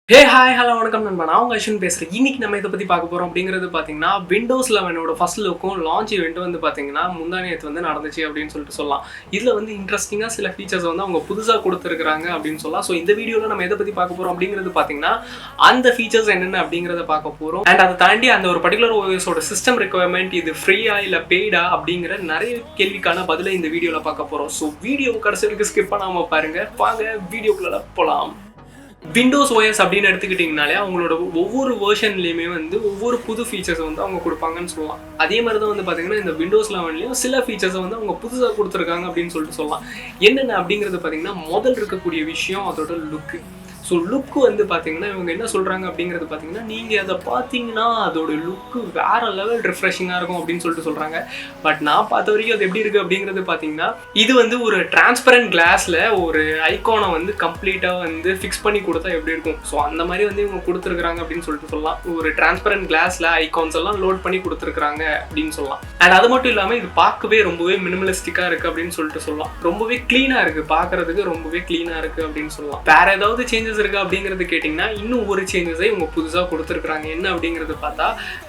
Hey hi hello வணக்கம் நண்பா, நான் உங்கள் அஸ்வின் பேசுகிறேன். இன்னைக்கு நம்ம இதை பற்றி பார்க்க போகிறோம் அப்படிங்கிறது பார்த்தீங்கன்னா, விண்டோஸ் 11ஓட ஃபர்ஸ்ட் லுக்கும் லான்ச் ஈவெண்ட் வந்து பார்த்தீங்கன்னா முந்தானேத்து வந்து நடந்துச்சு அப்படின்னு சொல்லிட்டு சொல்லலாம். இதில் வந்து இன்ட்ரெஸ்டிங்காக சில ஃபீச்சர்ஸ் வந்து அவங்க புதுசாக கொடுத்துருக்காங்க அப்படின்னு சொல்லலாம். ஸோ இந்த வீடியோவில் நம்ம எதை பற்றி பார்க்க போகிறோம் அப்படிங்கிறது பார்த்தீங்கன்னா, அந்த ஃபீச்சர்ஸ் என்னென்ன அப்படிங்கிறத பார்க்க போகிறோம். அண்ட் அதை தாண்டி அந்த ஒரு பர்டிகுலர் ஓஎஸோட சிஸ்டம் ரெக்குவயர்மெண்ட் இது ஃப்ரீயா இல்லை பெய்டா அப்படிங்கிற நிறைய கேள்விக்கான பதிலை இந்த வீடியோவில் பார்க்க போகிறோம். ஸோ வீடியோ கடைசி வரைக்கும் ஸ்கிப் பண்ணாமல் பாருங்கள். வாங்க வீடியோக்குள்ள போகலாம். விண்டோஸ் ஓஎஸ் அப்படின்னு எடுத்துக்கிட்டிங்கனாலே அவங்களோட ஒவ்வொரு வேர்ஷன்லேயுமே வந்து ஒவ்வொரு புது ஃபீச்சர்ஸ் வந்து அவங்க கொடுப்பாங்கன்னு சொல்லலாம். அதே மாதிரி தான் வந்து பார்த்தீங்கன்னா இந்த விண்டோஸ் 11லேயும் சில ஃபீச்சர்ஸை வந்து அவங்க புதுசாக கொடுத்துருக்காங்க அப்படின்னு சொல்லிட்டு சொல்லலாம். என்னென்ன அப்படிங்கிறது பார்த்தீங்கன்னா, முதல் இருக்கக்கூடிய விஷயம் அதோட லுக்கு. ஸோ லுக்கு வந்து பார்த்தீங்கன்னா இவங்க என்ன சொல்கிறாங்க அப்படிங்கிறது பார்த்தீங்கன்னா, நீங்கள் அதை பார்த்தீங்கன்னா அதோட லுக்கு வேறு லெவல் ரிஃப்ரெஷிங்காக இருக்கும் அப்படின்னு சொல்லிட்டு சொல்கிறாங்க. பட் நான் பார்த்த வரைக்கும் அது எப்படி இருக்குது அப்படிங்கிறது பார்த்தீங்கன்னா, இது வந்து ஒரு டிரான்ஸ்பரண்ட் கிளாஸில் ஒரு ஐகானை வந்து கம்ப்ளீட்டாக வந்து ஃபிக்ஸ் பண்ணி கொடுத்தா எப்படி இருக்கும், ஸோ அந்த மாதிரி வந்து இவங்க கொடுத்துருக்குறாங்க அப்படின்னு சொல்லிட்டு சொல்லலாம். ஒரு டிரான்ஸ்பரண்ட் கிளாஸில் ஐகான்ஸ் எல்லாம் லோட் பண்ணி கொடுத்துருக்குறாங்க அப்படின்னு சொல்லலாம். அண்ட் அது மட்டும் இல்லாமல் இது பார்க்கவே ரொம்பவே மினிமலிஸ்டிக்காக இருக்குது அப்படின்னு சொல்லிட்டு சொல்லலாம். ரொம்பவே க்ளீனாக இருக்குது, பார்க்குறதுக்கு ரொம்பவே க்ளீனாக இருக்குது அப்படின்னு சொல்லலாம். வேறு ஏதாவது சேஞ்சஸ் இருக்கு அப்படிங்கிறது கேட்டிங்கன்னா, இன்னும் ஒரு சேஞ்சஸை இவங்க புதுசாக கொடுத்துருக்காங்க. என்ன அப்படிங்கிறது பார்த்தா,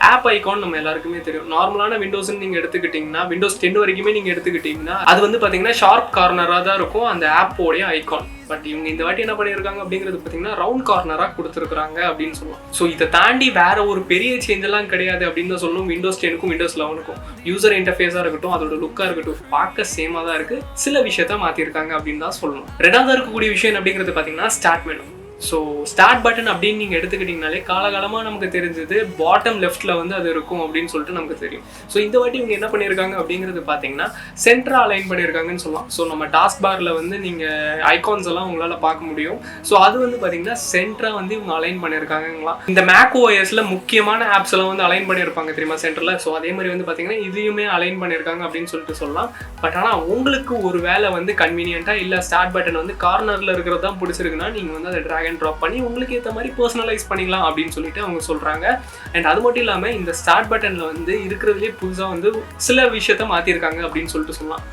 ஆப் ஐகான் நம்ம எல்லாருக்குமே தெரியும். நார்மலான விண்டோஸ்ன்னு நீங்கள் எடுத்துக்கிட்டிங்கன்னா, விண்டோஸ் 10 வரைக்குமே நீங்கள் எடுத்துக்கிட்டிங்கன்னா அது வந்து பார்த்தீங்கன்னா ஷார்ப் கார்னராக தான் இருக்கும் அந்த ஆப்போடைய ஐகான். பட் இவங்க இந்த வாட்டி என்ன பண்ணியிருக்காங்க அப்படிங்கிறது பார்த்தீங்கன்னா ரவுண்ட் கார்னராக கொடுத்துருக்காங்க அப்படின்னு சொல்லலாம். ஸோ இதை தாண்டி வேற ஒரு பெரிய சேஞ்ச் எல்லாம் கிடையாது அப்படின்னு தான் சொல்லணும். விண்டோஸ் 10க்கும் விண்டோஸ் 11க்கும் யூசர் இன்டர்ஃபேஸாக இருக்கட்டும், அதோட லுக்காக இருக்கட்டும், பார்க்க சேமாக தான் இருக்குது. சில விஷயத்த மாற்றிருக்காங்க அப்படின்னு தான் சொல்லணும். ரெண்டாவது இருக்கக்கூடிய விஷயம் அப்படிங்கிறது பார்த்தீங்கன்னா start menu. So start button அப்படின்னு நீங்கள் எடுத்துக்கிட்டிங்கனாலே காலகாலமாக நமக்கு தெரிஞ்சது பாட்டம் லெஃப்ட்டில் வந்து அது இருக்கும் அப்படின்னு சொல்லிட்டு நமக்கு தெரியும். ஸோ இந்த வாட்டி இவங்க என்ன பண்ணியிருக்காங்க அப்படிங்கிறது பார்த்தீங்கன்னா சென்டராக அலைன் பண்ணியிருக்காங்கன்னு சொல்லலாம். ஸோ நம்ம டாஸ்க் பாரில் வந்து நீங்கள் ஐகான்ஸ் எல்லாம் உங்களால் பார்க்க முடியும். ஸோ அது வந்து பார்த்தீங்கன்னா சென்டராக வந்து இவங்க அலைன் பண்ணியிருக்காங்களா. இந்த மேக் ஓஎஸில் முக்கியமான ஆப்ஸ் எல்லாம் வந்து அலைன் பண்ணியிருப்பாங்க தெரியுமா சென்டரில். ஸோ அதே மாதிரி வந்து பார்த்தீங்கன்னா இதையுமே அலைன் பண்ணியிருக்காங்க அப்படின்னு சொல்லிட்டு சொல்லலாம். பட் ஆனால் உங்களுக்கு ஒரு வேலை வந்து கன்வீனியன்ட்டாக இல்லை ஸ்டார்ட் பட்டன் வந்து கார்னரில் இருக்கிறது தான் பிடிச்சிருக்குன்னா நீங்கள் வந்து அதை ட்ராக் ட்ராப் பண்ணி உங்களுக்கு ஏற்ற மாதிரி பர்சனலைஸ் பண்ணிக்கலாம் அப்படின்னு சொல்லிட்டு அவங்க சொல்றாங்க. அண்ட் அது மட்டும் இல்லாமல் இந்த ஸ்டார்ட் பட்டன்ல வந்து இருக்கிறதுலே புதுசாக வந்து சில விஷயத்த மாற்றிருக்காங்க அப்படின்னு சொல்லிட்டு சொல்லலாம்.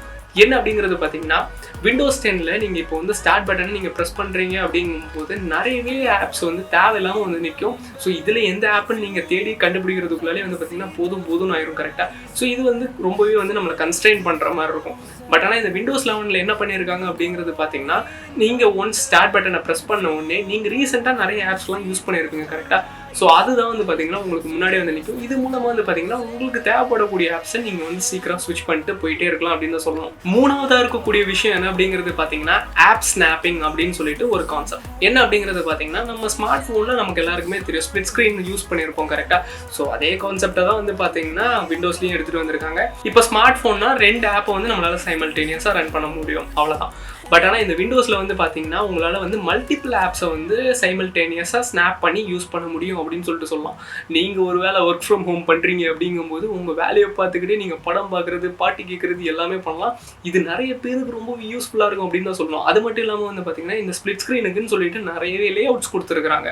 என்ன அப்படிங்கிறது பார்த்தீங்கன்னா, விண்டோஸ் 10ல் நீங்கள் இப்போ வந்து ஸ்டார்ட் பட்டன் நீங்கள் ப்ரெஸ் பண்ணுறீங்க அப்படிங்கும்போது நிறையவே ஆப்ஸ் வந்து தேவையில்லாமல் வந்து நிற்கும். ஸோ இதில் எந்த ஆப்புன்னு நீங்கள் தேடி கண்டுபிடிக்கிறதுக்குள்ளாலே வந்து பார்த்தீங்கன்னா போதும்னு ஆயிரும் கரெக்டாக. ஸோ இது வந்து ரொம்பவே வந்து நம்மளை கன்ஸ்ட்ரெயின் பண்ணுற மாதிரி இருக்கும். பட் ஆனால் இந்த விண்டோஸ் 11ல் என்ன பண்ணியிருக்காங்க அப்படிங்கிறது பார்த்தீங்கன்னா, நீங்கள் ஒன்ஸ் ஸ்டார்ட் பட்டனை ப்ரெஸ் பண்ண உடனே நீங்கள் ரீசெண்டாக நிறைய ஆப்ஸ்லாம் யூஸ் பண்ணியிருக்கீங்க கரெக்டாக. ஸோ அதுதான் வந்து பார்த்தீங்கன்னா உங்களுக்கு முன்னாடியே வந்து நிற்கும். இது மூலமாக வந்து பார்த்தீங்கன்னா உங்களுக்கு தேவைப்படக்கூடிய ஆப்ஸை நீங்கள் வந்து சீக்கிரம் ஸ்விட்ச் பண்ணிட்டு போயிட்டே இருக்கலாம் அப்படின்னு தான் சொல்லணும். மூணாவதாக இருக்கக்கூடிய விஷயம் என்ன அப்படிங்கிறது பார்த்தீங்கன்னா ஆப் ஸ்னாப்பிங் அப்படின்னு சொல்லிட்டு ஒரு கான்செப்ட். என்ன அப்படிங்கிறது பார்த்தீங்கன்னா, நம்ம ஸ்மார்ட் ஃபோனில் நமக்கு எல்லாருக்குமே தெரியும் ஸ்ப்ளிட் ஸ்க்ரீன் யூஸ் பண்ணியிருப்போம் கரெக்டாக. ஸோ அதே கான்செப்டை தான் வந்து பார்த்தீங்கன்னா விண்டோஸ்லையும் எடுத்துகிட்டு வந்திருக்காங்க. இப்போ ஸ்மார்ட் ஃபோன்னா 2 ஆப்பை வந்து நம்மளால் சைமல்டேனியஸாக ரன் பண்ண முடியும், அவ்வளோதான். பட் ஆனால் இந்த விண்டோஸில் வந்து பார்த்தீங்கன்னா உங்களால் வந்து மல்டிபிள் ஆப்ஸை வந்து சைமல்டேனியஸாக ஸ்னாப் பண்ணி யூஸ் பண்ண முடியும் அப்படின்னு சொல்லிட்டு சொல்லலாம். நீங்கள் ஒரு வேளை ஒர்க் ஃப்ரம் ஹோம் பண்ணுறீங்க அப்படிங்கும்போது உங்கள் வேலையை பார்த்துக்கிட்டே நீங்கள் படம் பார்க்குறது, பாட்டு கேட்குறது எல்லாமே பண்ணலாம். இது நிறைய பேருக்கு ரொம்ப யூஸ்ஃபுல்லாக இருக்கும் அப்படின்னு தான் சொல்லணும். அது மட்டும் இல்லாமல் வந்து பார்த்தீங்கன்னா இந்த ஸ்ப்ளிட் ஸ்க்ரீனுக்குன்னு சொல்லிட்டு நிறையவே லே அவுட்ஸ் கொடுத்துருக்காங்க.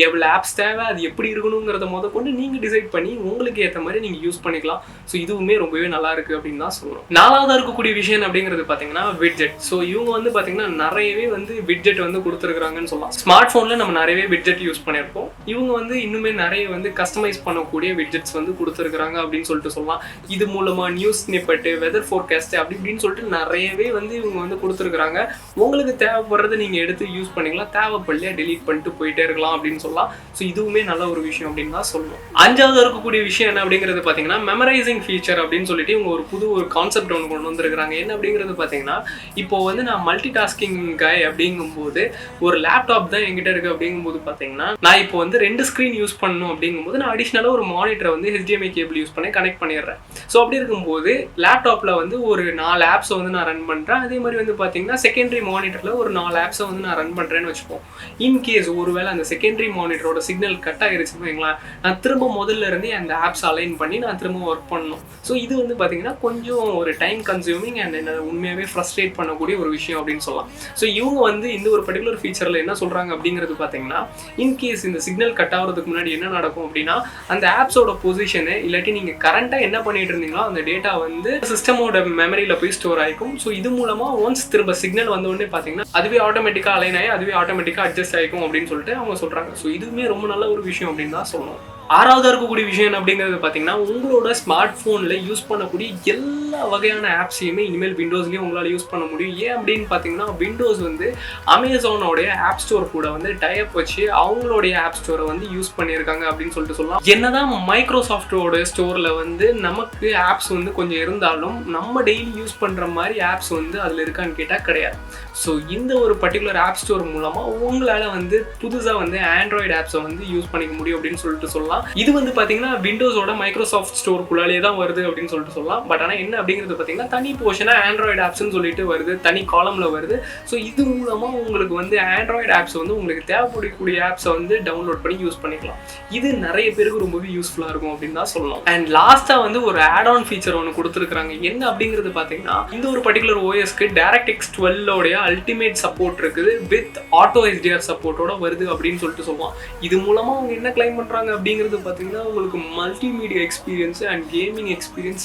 எவ்வளோ ஆப்ஸ் தேவை, அது எப்படி இருக்கணுங்கிறத கொண்டு நீங்கள் டிசைட் பண்ணி உங்களுக்கு ஏற்ற மாதிரி நீங்கள் யூஸ் பண்ணிக்கலாம். ஸோ இதுவுமே ரொம்பவே நல்லா இருக்குது அப்படின்னு தான் சொல்லணும். நாலாவதாக இருக்கக்கூடிய விஷயம் அப்படிங்கிறது பார்த்தீங்கன்னா விட்ஜெட். ஸோ இவங்க வந்து பார்த்தீங்கன்னா நிறையவே வந்து விட்ஜெட் வந்து கொடுத்துருக்காங்கன்னு சொல்லலாம். ஸ்மார்ட் ஃபோனில் நம்ம நிறையவே விட்ஜெட் யூஸ் பண்ணியிருப்போம். இவங்க வந்து இன்னுமே நிறைய வந்து கஸ்டமைஸ் பண்ணக்கூடிய விட்ஜெட்ஸ் வந்து கொடுத்துருக்காங்க அப்படின்னு சொல்லிட்டு சொல்லலாம். இது மூலமாக நியூஸ் ஸ்னிப்பெட்டு, வெதர் ஃபோர்காஸ்ட் அப்படி இப்படின்னு சொல்லிட்டு நிறையவே வந்து இவங்க வந்து கொடுத்துருக்காங்க. உங்களுக்கு தேவைப்படுறதை நீங்கள் எடுத்து யூஸ் பண்ணிக்கலாம், தேவைப்படலையா டெலீட் பண்ணிட்டு போயிட்டே இருக்கலாம் அப்படின்னு சொல்லலாம். ஸோ இதுவுமே நல்ல ஒரு விஷயம் அப்படின்னு தான் சொல்லணும். அஞ்சாவது இருக்கக்கூடிய விஷயம் என்ன அப்படிங்கிறது பார்த்தீங்கன்னா மெமரைசிங் ஃபீச்சர் அப்படின்னு சொல்லிட்டு இவங்க ஒரு கான்செப்ட் ஒன்று கொண்டு வந்திருக்காங்க. என்ன அப்படிங்கிறது பார்த்தீங்கன்னா, இப்போ வந்து நான் மல்டி டாஸ்கிங் கை அப்படிங்கும்போது ஒரு லேப்டாப் தான் என்கிட்ட இருக்கு அப்படிங்கும்போது பார்த்தீங்கன்னா, நான் இப்போ வந்து 2 ஸ்க்ரீன் யூஸ் பண்ணணும் அப்படிங்கும்போது நான் அடிஷ்னலாக ஒரு மானிட்டரை வந்து HDMI கேபிள் யூஸ் பண்ணி கனெக்ட் பண்ணிடுறேன். ஸோ அப்படி இருக்கும்போது லேப்டாப்பில் வந்து ஒரு 4 ஆப்ஸை வந்து நான் ரன் பண்ணுறேன். அதே மாதிரி வந்து பார்த்தீங்கன்னா செகண்டரி மானிட்டரில் ஒரு 4 ஆப்ஸை வந்து நான் ரன் பண்ணுறேன்னு வச்சுப்போம். இன்கேஸ் ஒருவேளை அந்த செகண்டரி மானிட்டரோட சிக்னல் கட் ஆகிருச்சுன்னு வைங்களேன், நான் திரும்ப முதல்ல இருந்தே அந்த ஆப்ஸ் அலைன் பண்ணி நான் திரும்ப ஒர்க் பண்ணணும். ஸோ இது வந்து பார்த்தீங்கன்னா கொஞ்சம் ஒரு டைம் கன்சியூமிங் அண்ட் என்ன உண்மையாகவே ஃப்ரஸ்ட்ரேட் பண்ணக்கூடிய ஒரு விஷயம் அப்படின்னு சொல்லலாம். ஸோ இவங்க வந்து இந்த ஒரு பர்டிகுலர் ஃபீச்சரில் என்ன சொல்கிறாங்க அப்படிங்கிறது பார்த்தீங்கன்னா, இன்கேஸ் இந்த சிக்னல் கட் ஆகிறது ஆகிறதுக்கு முன்னாடி என்ன நடக்கும் அப்படின்னா அந்த ஆப்ஸோட பொசிஷனு இல்லாட்டி நீங்கள் கரண்ட்டாக என்ன பண்ணிட்டு இருந்தீங்களோ அந்த டேட்டா வந்து சிஸ்டமோட மெமரியில் போய் ஸ்டோர் ஆகிக்கும். ஸோ இது மூலமாக ஒன்ஸ் திரும்ப சிக்னல் வந்தோடனே பார்த்தீங்கன்னா அதுவே ஆட்டோமேட்டிக்காக அலைன் ஆகி அதுவே ஆட்டோமேட்டிக்காக அட்ஜஸ்ட் ஆகிக்கும் அப்படின்னு சொல்லிட்டு அவங்க சொல்கிறாங்க. ஸோ இதுவுமே ரொம்ப நல்ல ஒரு விஷயம் அப்படின்னு தான் சொல்லணும். ஆறாவதாக இருக்கக்கூடிய விஷயம் அப்படிங்கிறது பார்த்தீங்கன்னா உங்களோட ஸ்மார்ட் ஃபோனில் யூஸ் பண்ணக்கூடிய எல்லா வகையான ஆப்ஸையுமே இனிமேல் விண்டோஸ்லேயும் உங்களால் யூஸ் பண்ண முடியும். ஏன் அப்படின்னு பார்த்தீங்கன்னா விண்டோஸ் வந்து அமேசானோடைய ஆப் ஸ்டோர் கூட வந்து டைப் வச்சு அவங்களுடைய ஆப் ஸ்டோரை வந்து யூஸ் பண்ணியிருக்காங்க அப்படின்னு சொல்லிட்டு சொல்லலாம். என்னதான் மைக்ரோசாஃப்டோட ஸ்டோரில் வந்து நமக்கு ஆப்ஸ் வந்து கொஞ்சம் இருந்தாலும் நம்ம டெய்லி யூஸ் பண்ணுற மாதிரி ஆப்ஸ் வந்து அதில் இருக்கான்னு கேட்டால் கிடையாது. ஸோ இந்த ஒரு பர்டிகுலர் ஆப் ஸ்டோர் மூலமாக உங்களால் வந்து புதுசாக வந்து ஆண்ட்ராய்டு ஆப்ஸை வந்து யூஸ் பண்ணிக்க முடியும் அப்படின்னு சொல்லிட்டு சொல்லலாம். இது வந்து பார்த்தீங்கன்னா விண்டோஸோட மைக்ரோசாஃப்ட் ஸ்டோருக்குள்ளாலே தான் வருது அப்படின்னு சொல்லிட்டு சொல்லலாம். பட் ஆனால் என்ன அப்படிங்கிறது பார்த்தீங்கன்னா தனி போர்ஷனாக ஆண்ட்ராய்டு ஆப்ஸ்ன்னு சொல்லிட்டு வருது, தனி காலமில் வருது. ஸோ இது மூலமாக உங்களுக்கு வந்து ஆண்ட்ராய்டு ஆப்ஸ் வந்து உங்களுக்கு தேவைப்படக்கூடிய ஆப்ஸை வந்து டவுன்லோட் பண்ணி யூஸ் பண்ணிக்கலாம். இது நிறைய பேருக்கு ரொம்பவே யூஸ்ஃபுல்லாக இருக்கும் அப்படின்னு தான் சொல்லலாம். அண்ட் லாஸ்ட்டாக வந்து ஒரு ஆட் ஆன் ஃபீச்சர் ஒன்று கொடுத்துருக்காங்க. என்ன அப்படிங்கிறது பார்த்தீங்கன்னா இந்த ஒரு பர்டிகுலர் ஓஎஸ்க்கு DirectX 12 அல்டிமேட் சப்போர்ட் இருக்குது வித் ஆட்டோ HDR சப்போர்ட்டோட வருது அப்படின்னு சொல்லிட்டு சொல்லலாம். இது மூலமாக அவங்க என்ன கிளைம் பண்ணுறாங்க அப்படிங்கிறது பார்த்தீங்கன்னா உங்களுக்கு multimedia experience and gaming experience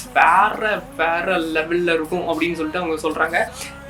வேற லெவலில் இருக்கும் அப்படின்னு சொல்லிட்டு அவங்க சொல்கிறாங்க.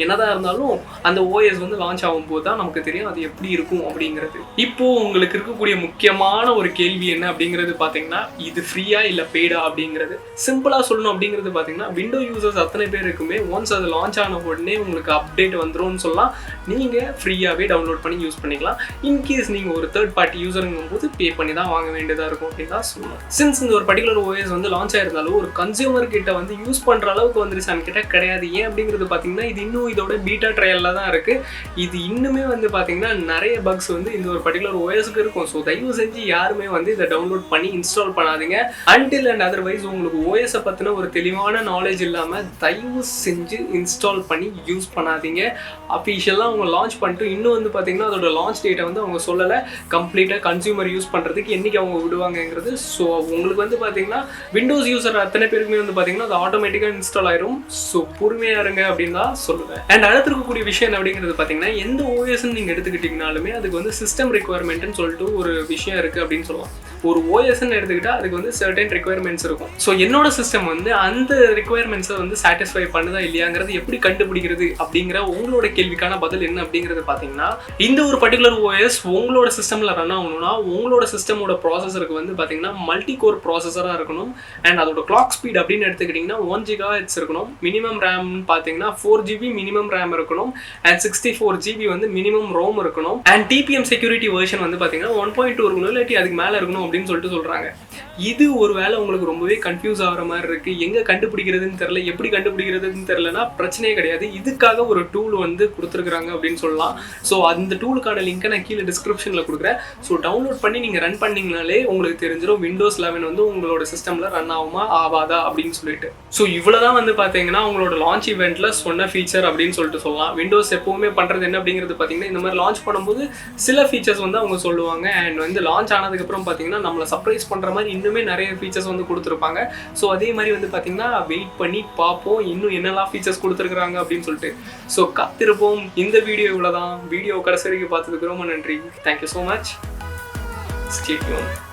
என்னதான் இருந்தாலும் அந்த ஓஎஸ் வந்து லான்ச் ஆகும்போது தான் நமக்கு தெரியும் அது எப்படி இருக்கும் அப்படிங்கிறது. இப்போ உங்களுக்கு இருக்கக்கூடிய முக்கியமான ஒரு கேள்வி என்ன அப்படிங்கிறது பார்த்தீங்கன்னா இது ஃப்ரீயா இல்லை பெய்டா அப்படிங்கிறது. சிம்பிளாக சொல்லணும் அப்படிங்கிறது பார்த்தீங்கன்னா விண்டோ யூசர்ஸ் அத்தனை பேருக்குமே ஒன்ஸ் அது லான்ச் ஆன உடனே உங்களுக்கு அப்டேட் வந்துரும்னு சொல்லலாம். நீங்கள் ஃப்ரீயாகவே டவுன்லோட் பண்ணி யூஸ் பண்ணிக்கலாம். இன்கேஸ் நீங்கள் ஒரு தேர்ட் பார்ட்டி யூசருங்கும் போது பே பண்ணி தான் வாங்க வேண்டியதாக இருக்கும் அப்படின்னு தான் சொல்லணும். சின்ஸ் இந்த ஒரு பர்டிகுலர் ஓஎஸ் வந்து லான்ச் ஆயிருந்தாலும் ஒரு கன்சியூமர் கிட்ட வந்து யூஸ் பண்ணுற அளவுக்கு வந்துருச்சான்னு கிட்ட கிடையாது. ஏன் அப்படிங்கிறது பார்த்தீங்கன்னா இது இன்னும் இதோட பீட்டா ட்ரையலில் தான் இருக்குது. இது இன்னுமே வந்து பார்த்தீங்கன்னா நிறைய பக்ஸ் வந்து இந்த ஒரு பர்டிகுலர் ஓஎஸ்க்கு இருக்கும். ஸோ தயவு செஞ்சு யாருமே வந்து இதை டவுன்லோட் பண்ணி இன்ஸ்டால் பண்ணாதீங்க. அன்டில் அண்ட் அதர்வைஸ் உங்களுக்கு ஓஎஸை பற்றின ஒரு தெளிவான நாலேஜ் இல்லாமல் தயவு செஞ்சு இன்ஸ்டால் பண்ணி யூஸ் பண்ணாதீங்க. அஃபிஷியலாக அவங்க லான்ச் பண்ணிட்டு இன்னும் வந்து பார்த்தீங்கன்னா அதோட லான்ச் டேட்டை வந்து அவங்க சொல்லலை. கம்ப்ளீட்டாக கன்சியூமர் யூஸ் பண்ணுறதுக்கு என்றைக்கு அவங்க விடுவாங்கங்கிறது. ஸோ உங்களுக்கு வந்து பார்த்தீங்கன்னா விண்டோஸ் யூசர் அத்தனை பேருக்குமே வந்து பார்த்தீங்கன்னா அது ஆட்டோமேட்டிக்காக இன்ஸ்டால் ஆயிரும். ஸோ பொறுமையாக இருங்க அப்படின்னு தான் சொல்லுவேன். அண்ட் அடுத்து இருக்கக்கூடிய விஷயம் என்ன அப்படிங்கிறது பார்த்தீங்கன்னா எந்த ஓஎஸ்ன்னு நீங்கள் எடுத்துக்கிட்டிங்கனாலுமே அதுக்கு வந்து சிஸ்டம் ரெக்குவயர்மெண்ட்னு சொல்லிட்டு ஒரு விஷயம் இருக்குது அப்படின்னு சொல்லலாம். ஒரு ஓஎஸ்ன்னு எடுத்துக்கிட்டால் அதுக்கு வந்து சர்டன் ரெக்குவயர்மெண்ட்ஸ் இருக்கும். ஸோ என்னோட சிஸ்டம் வந்து அந்த ரெக்குவயர்மெண்ட்ஸை வந்து சாட்டிஸ்ஃபை பண்ணுதா இல்லையாங்கிறது எப்படி கண்டுபிடிக்கிறது அப்படிங்கிற உங்களோட கேள்விக்கான பதில் என்ன அப்படிங்கிறது பார்த்தீங்கன்னா இந்த ஒரு பர்டிகுலர் ஓஎஸ் உங்களோட சிஸ்டமில் ரன் ஆகணும்னா உங்களோட சிஸ்டமோட ப்ராசஸருக்கு வந்து பார்த்தீங்கன்னா மல்டி கோர் ப்ராசஸராக இருக்கணும். அண்ட் அதோட கிளாக் ஸ்பீட் அப்படின்னு எடுத்துக்கிட்டிங்கன்னா 1 GHz இருக்கணும். மினிமம் ரேம்னு பார்த்தீங்கன்னா 4 GB மினிமம் ரேம் இருக்கணும். அண்ட் 64 GB வந்து மினிமம் ரோம் இருக்கணும். அண்ட் TPM செக்யூரிட்டி வெர்ஷன் வந்து பார்த்தீங்கன்னா 1.2 இருக்கணும், இல்லாட்டி அதுக்கு மேலே இருக்கணும் அப்படின்னு சொல்லிட்டு சொல்கிறாங்க. இது ஒரு வேளை உங்களுக்கு ரொம்பவே கன்ஃபியூஸ் ஆகிற மாதிரி இருக்குது. எங்கே கண்டுபிடிக்கிறதுன்னு தெரில, எப்படி கண்டுபிடிக்கிறதுன்னு தெரிலனா பிரச்சனையே கிடையாது. இதுக்காக ஒரு டூல் வந்து கொடுத்துருக்குறாங்க அப்படின்னு சொல்லலாம். ஸோ அந்த டூலுக்கான லிங்க்கை நான் கீழே டிஸ்கிரிப்ஷனில் கொடுக்குறேன். ஸோ டவுன்லோட் பண்ணி நீங்கள் ரன் பண்ணிங்கனாலே உங்களுக்கு தெரிஞ்சிடும் விண்டோஸ் 11 வந்து உங்களோட சிஸ்டமில் ரன் ஆகுமா ஆகாதா அப்படின்னு சொல்லிட்டு. ஸோ இவ்வளோ தான் வந்து பார்த்தீங்கன்னா உங்களோட லான்ச் ஈவெண்ட்டில் சொன்ன ஃபீச்சர் அப்படின்னு சொல்லிட்டு சொல்லலாம். விண்டோஸ் எப்போவுமே பண்ணுறது என்ன அப்படிங்கிறது பார்த்தீங்கன்னா இந்த மாதிரி லான்ச் பண்ணும்போது சில ஃபீச்சர்ஸ் வந்து அவங்க சொல்லுவாங்க. அண்ட் வந்து லான்ச் ஆனதுக்கப்புறம் பார்த்தீங்கன்னா நம்மளை சர்ப்ரைஸ் பண்ணுற மாதிரி இன்னுமே நிறைய ஃபீச்சர்ஸ் வந்து கொடுத்துருப்பாங்க. ஸோ அதே மாதிரி வந்து பார்த்தீங்கன்னா வெயிட் பண்ணி பார்ப்போம் இன்னும் என்னெல்லாம் ஃபீச்சர்ஸ் கொடுத்துருக்குறாங்க அப்படின்னு சொல்லிட்டு. ஸோ காத்திருப்போம். இந்த வீடியோ இவ்வளோ தான். வீடியோ கடைசி வரைக்கும் பார்த்ததுக்கு ரொம்ப நன்றி. Thank you so much. Stay tuned.